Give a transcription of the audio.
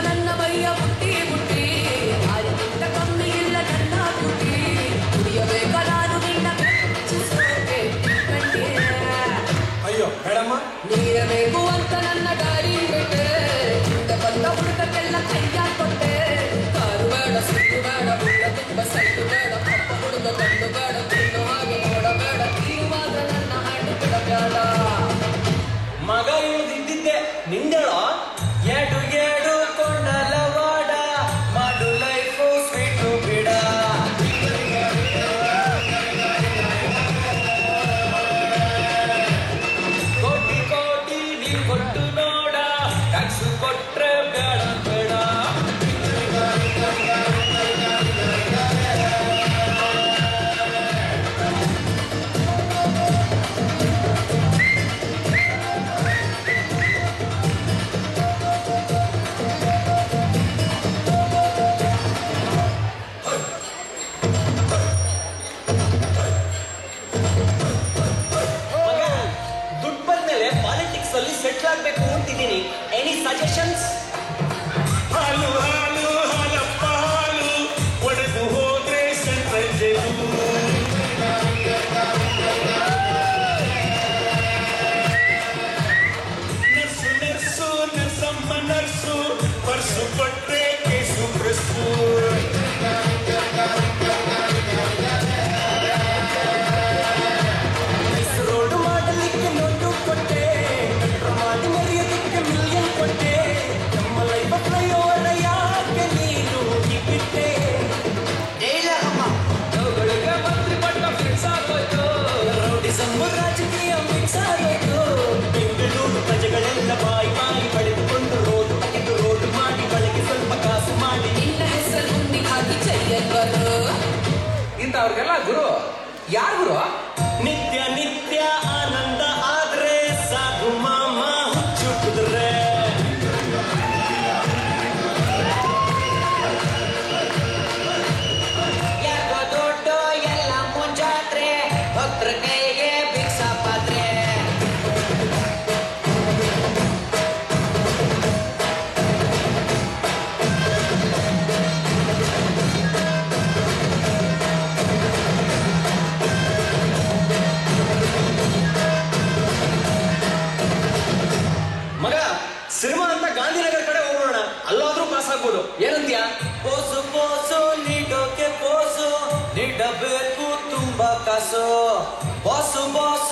ನನ್ನ ಮೈಯ ಬುಟ್ಟಿ ಬುಟ್ಟಿ ಆರಿಗಿಂತ ಕಮ್ಮಿ ಇಲ್ಲ ನನ್ನ ಬುಟ್ಟಿ ಕುಡಿಯಬೇಕ ನಾನು ನಿನ್ನ ಅಯ್ಯೋ ಬೇಡಮ್ಮ ನೀರಬೇಕು ಅಂತ ನನ್ನ ಗಾಡಿ ಬಿಟ್ಟೆ ಮುಂದೆ ಬಂದ ಹುಡುಗಕ್ಕೆಲ್ಲ ಕೈಯ ಕೊಟ್ಟೆ ಕಾರು ಬೇಡ ಸಿಟ್ಟು ಬೇಡ ಹುಡುಗ ತುಂಬ ಸೈಟು ಬೇಡ ಪಪ್ಪ ಹುಡುಗ ಬಂದು ಬೇಡ ತಿನ್ನು ಹಾಗೆ ನೋಡಬೇಡ ನೀನು ಮಾತ್ರ ನನ್ನ ಹಾಡು ಬಿಡಬೇಡ ಮಗ ಇದ್ದಿದ್ದೆ ನಿಂದೇಳೋ ಏಡು ಏಡು ಕೊಂಡಲವಾಡ ಮಾಡು ಲೈಫು ಸ್ವೀಟು ಬಿಡ ಕೋಟಿ ಕೋಟಿ ನೀ ಕೊಟ್ಟು ನೋಡ ಟ್ಯಾಕ್ಸು ಕೊಟ್ರೆ ಬೇಡ ಬೇಡ ಸೆಟ್ಲ್ ಆಗ್ಬೇಕು ಅಂತಿದ್ದೀನಿ ಎನಿ ಸಜೆಷನ್ಸ್ ಹಾಲು ಹಾಲು ಹಾಲಪ್ಪ ಹಾಲು ಒಡೆದು ಹೋದ್ರೆ ಸಂತಜೆಲು ನರ್ಸು ನರ್ಸು ನರ್ಸಮ್ಮ ನರ್ಸು ಪರ್ಸು ಕೊಟ್ರೆ ಕೇಸು ಪ್ರಸ್ಸು ರೋಡು ಮಾಡಲಿಕ್ಕೆ ನೋಟು ಕೊಟ್ಟೆ ಮಾಡಿ ಮರೆಯೋದಕ್ಕೆ ಮಿಲಿಯನ್ ಕೊಟ್ಟೆ ನಮ್ಮ ಲೈಫ್ ಫ್ಲೈಓವರ್ ಯಾಕೆ ನೀನು ಬಿಟ್ಟೆ ಅವುಗಳಿಗೆ ಮಂತ್ರಿ ಪಟ್ಟ ಫಿಕ್ಸ್ ಆಗೋಯ್ತು ರೌಡಿಸಮ್ ರಾಜಕೀಯ ಮಿಕ್ಸ್ ಆಗೋಯ್ತು ಬೆಂಗಳೂರು ಪ್ರಜೆಗಳೆಲ್ಲ ಬಾಯಿ ಬಾಯಿ ಪಡೆದುಕೊಂಡು ರೋಡು ಅಗೆದು ರೋಡು ಮಾಡಿ ಬಳಕೆ ಸ್ವಲ್ಪ ಕಾಸು ಮಾಡಿ ನಿನ್ನ ಹೆಸರು ಮುಂದೆ ಹಾಕಿ ಚೈಯಲ್ವರು ಇಂಥವ್ರಿಗೆಲ್ಲ ಗುರು ಯಾರು ಗುರು ನಿತ್ಯ ನಿತ್ಯ ಆನಂದ ಆದ್ರೆ ಸಾಕು ಮಾಮ ಹುಚ್ಚು ಕುದುರೆ ಯಾಕೋ ದೊಡ್ಡ ಎಲ್ಲ ಮುಂಜಾತ್ರೆ ಭಕ್ತರ ಕೈಗೆ ಭಿಕ್ಷಾ ಪಾತ್ರೆ ಮಗ ಸಿನಿಮಾ ಅಂತ ಗಾಂಧಿನಗರ ಕಡೆ ಹೋಗೋಣ ಅಲ್ಲಾದ್ರೂ ಪಾಸ್ ಆಗ್ಬೋದು ಏನಂತ್ಯ ಪೋಸು ಪೋಸು ನೀಡೋಕೆ ಪೋಸು ನೀಡಬೇಕು ತುಂಬಾ ಕಾಸು ಬಾಸು ಬಾಸು